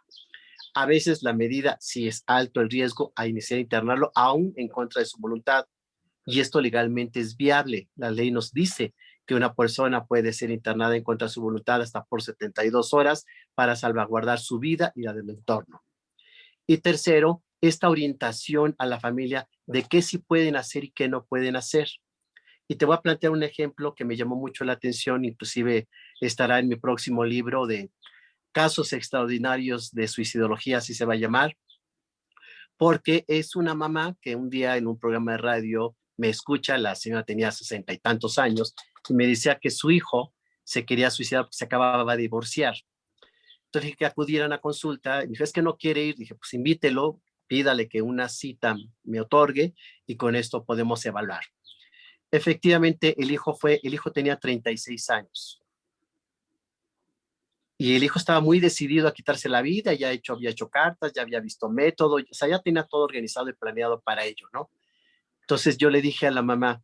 A veces la medida, si es alto el riesgo, hay necesidad de internarlo aún en contra de su voluntad. Y esto legalmente es viable. La ley nos dice que una persona puede ser internada en contra de su voluntad hasta por 72 horas para salvaguardar su vida y la del entorno. Y tercero, esta orientación a la familia de qué sí pueden hacer y qué no pueden hacer. Y te voy a plantear un ejemplo que me llamó mucho la atención, inclusive estará en mi próximo libro de casos extraordinarios de suicidología, así se va a llamar, porque es una mamá que un día en un programa de radio me escucha, la señora tenía 60 y tantos años, y me decía que su hijo se quería suicidar porque se acababa de divorciar. Entonces dije que acudieran a consulta, y me dijo, es que no quiere ir, dije, pues invítelo, pídale que una cita me otorgue y con esto podemos evaluar. Efectivamente, el hijo tenía 36 años y el hijo estaba muy decidido a quitarse la vida, había hecho cartas, ya había visto método, o sea, ya tenía todo organizado y planeado para ello, ¿no? Entonces yo le dije a la mamá,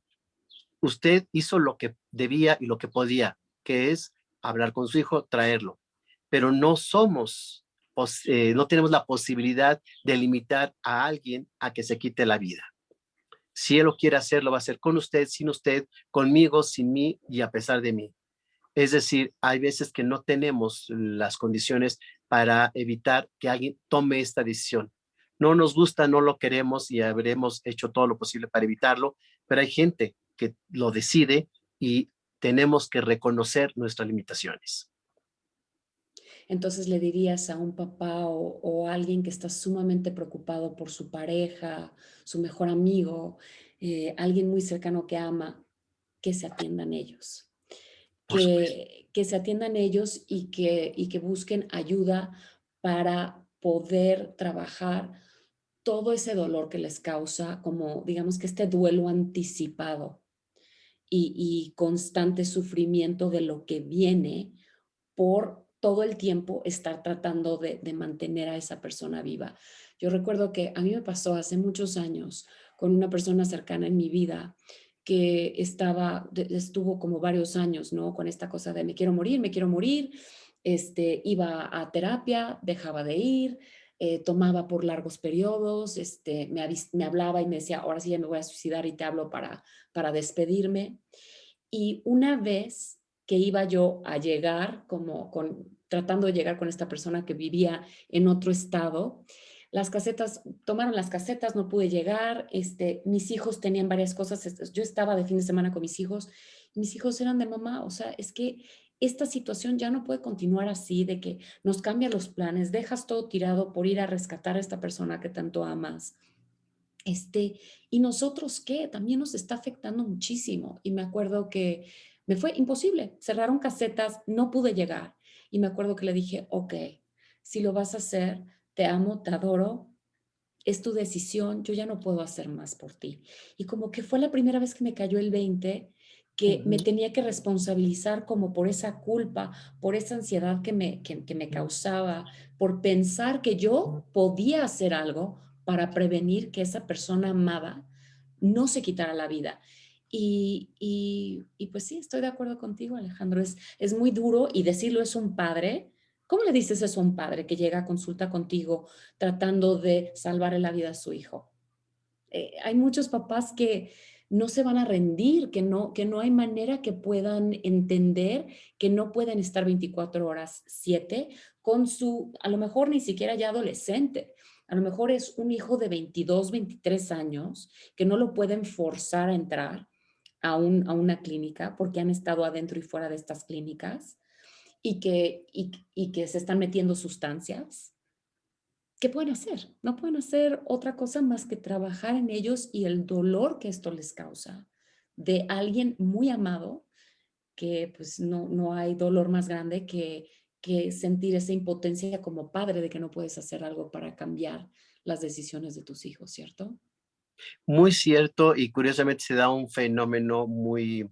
usted hizo lo que debía y lo que podía, que es hablar con su hijo, traerlo, pero no tenemos la posibilidad de limitar a alguien a que se quite la vida. Si él lo quiere hacer, lo va a hacer con usted, sin usted, conmigo, sin mí y a pesar de mí. Es decir, hay veces que no tenemos las condiciones para evitar que alguien tome esta decisión. No nos gusta, no lo queremos y habremos hecho todo lo posible para evitarlo, pero hay gente que lo decide y tenemos que reconocer nuestras limitaciones. Entonces le dirías a un papá o a alguien que está sumamente preocupado por su pareja, su mejor amigo, alguien muy cercano que ama, que se atiendan ellos, Por supuesto. que se atiendan ellos y que busquen ayuda para poder trabajar todo ese dolor que les causa, como digamos que este duelo anticipado y constante sufrimiento de lo que viene por todo el tiempo estar tratando de mantener a esa persona viva. Yo recuerdo que a mí me pasó hace muchos años con una persona cercana en mi vida que estuvo como varios años, ¿no? Con esta cosa de me quiero morir, iba a terapia, dejaba de ir, tomaba por largos periodos, me hablaba y me decía, ahora sí ya me voy a suicidar y te hablo para despedirme. Y una vez que iba yo a llegar, tratando de llegar con esta persona que vivía en otro estado, tomaron las casetas, no pude llegar, mis hijos tenían varias cosas, yo estaba de fin de semana con mis hijos eran de mamá, o sea, es que esta situación ya no puede continuar así, de que nos cambian los planes, dejas todo tirado por ir a rescatar a esta persona que tanto amas. ¿Y nosotros qué? También nos está afectando muchísimo. Y me acuerdo que me fue imposible. Cerraron casetas, no pude llegar. Y me acuerdo que le dije, ok, si lo vas a hacer, te amo, te adoro, es tu decisión, yo ya no puedo hacer más por ti. Y como que fue la primera vez que me cayó el 20, que me Ujú. tenía que responsabilizar como por esa culpa, por esa ansiedad que me causaba, por pensar que yo podía hacer algo para prevenir que esa persona amada no se quitara la vida. Y pues sí, estoy de acuerdo contigo, Alejandro. Es muy duro y decirlo es un padre. ¿Cómo le dices eso a un padre que llega a consulta contigo tratando de salvarle la vida a su hijo? Hay muchos papás que no se van a rendir, que no hay manera que puedan entender que no pueden estar 24 horas 7 con su, a lo mejor ni siquiera ya adolescente, a lo mejor es un hijo de 22, 23 años que no lo pueden forzar a entrar a una clínica porque han estado adentro y fuera de estas clínicas y que se están metiendo sustancias. ¿Qué pueden hacer? No pueden hacer otra cosa más que trabajar en ellos y el dolor que esto les causa de alguien muy amado, que pues no hay dolor más grande que sentir esa impotencia como padre de que no puedes hacer algo para cambiar las decisiones de tus hijos, ¿cierto? Muy cierto, y curiosamente se da un fenómeno muy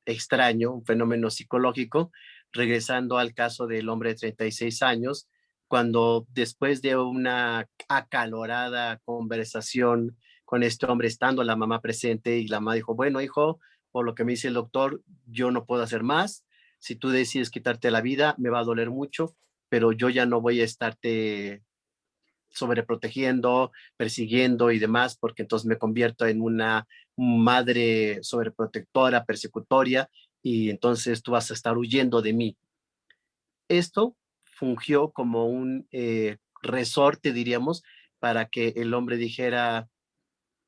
extraño, un fenómeno psicológico, regresando al caso del hombre de 36 años, cuando después de una acalorada conversación con este hombre, estando la mamá presente, y la mamá dijo, bueno, hijo, por lo que me dice el doctor, yo no puedo hacer más. Si tú decides quitarte la vida, me va a doler mucho, pero yo ya no voy a estarte sobreprotegiendo, persiguiendo y demás, porque entonces me convierto en una madre sobreprotectora, persecutoria, y entonces tú vas a estar huyendo de mí. Esto fungió como un resorte, diríamos, para que el hombre dijera,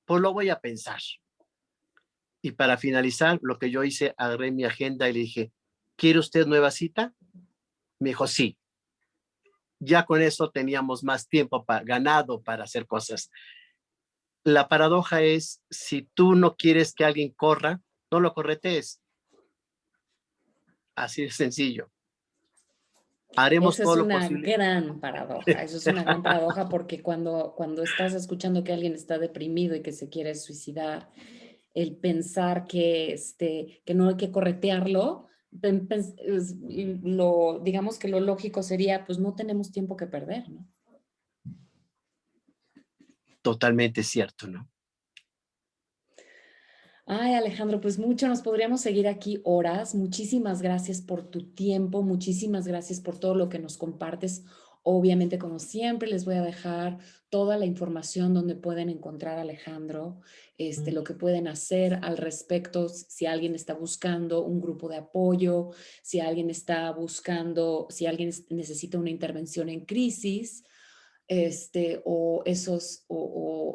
pues lo voy a pensar. Y para finalizar, lo que yo hice, agarré mi agenda y le dije, ¿quiere usted nueva cita? Me dijo, sí. Ya con eso teníamos más tiempo ganado para hacer cosas. La paradoja es, si tú no quieres que alguien corra, no lo corretees. Así de sencillo. Haremos Esa es todo lo una posible. gran paradoja, eso es una gran paradoja porque cuando estás escuchando que alguien está deprimido y que se quiere suicidar, el pensar que no hay que corretearlo, digamos que lo lógico sería, pues no tenemos tiempo que perder, ¿no? Totalmente cierto, ¿no? Ay, Alejandro, pues mucho, nos podríamos seguir aquí horas. Muchísimas gracias por tu tiempo, muchísimas gracias por todo lo que nos compartes. Obviamente, como siempre, les voy a dejar toda la información donde pueden encontrar a Alejandro, lo que pueden hacer al respecto, si alguien está buscando un grupo de apoyo, si alguien está buscando, si alguien necesita una intervención en crisis, o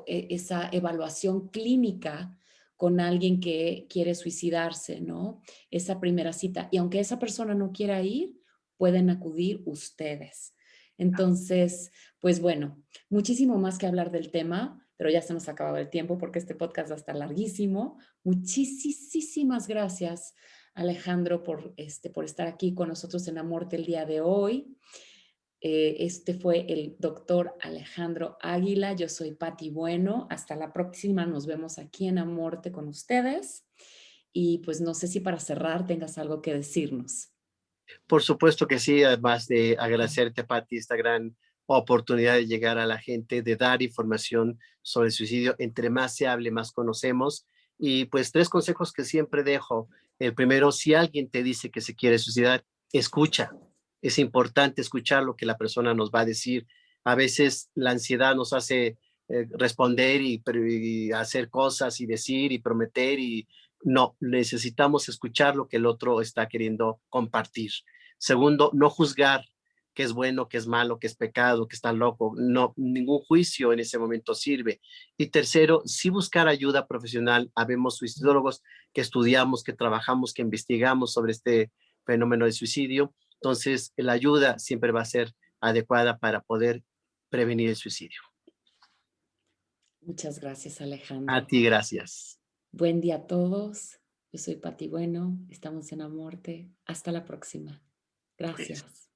esa evaluación clínica con alguien que quiere suicidarse, ¿no? Esa primera cita. Y aunque esa persona no quiera ir, pueden acudir ustedes. Entonces, pues bueno, muchísimo más que hablar del tema, pero ya se nos ha acabado el tiempo porque este podcast va a estar larguísimo. Muchísimas gracias, Alejandro, por estar aquí con nosotros en Amorte el día de hoy. Este fue el doctor Alejandro Águila. Yo soy Patti Bueno. Hasta la próxima. Nos vemos aquí en Amorte con ustedes. Y pues no sé si para cerrar tengas algo que decirnos. Por supuesto que sí, además de agradecerte, Pati, esta gran oportunidad de llegar a la gente, de dar información sobre el suicidio. Entre más se hable, más conocemos. Y pues 3 consejos que siempre dejo. El primero, si alguien te dice que se quiere suicidar, escucha. Es importante escuchar lo que la persona nos va a decir. A veces la ansiedad nos hace responder y hacer cosas y decir y prometer, y no, necesitamos escuchar lo que el otro está queriendo compartir. Segundo, no juzgar qué es bueno, qué es malo, qué es pecado, qué está loco. No, ningún juicio en ese momento sirve. Y tercero, sí buscar ayuda profesional. Habemos suicidólogos que estudiamos, que trabajamos, que investigamos sobre este fenómeno de suicidio. Entonces, la ayuda siempre va a ser adecuada para poder prevenir el suicidio. Muchas gracias, A Alejandro. ti, gracias. Buen día a todos. Yo soy Pati Bueno. Estamos en Amorte. Hasta la próxima. Pues. Gracias.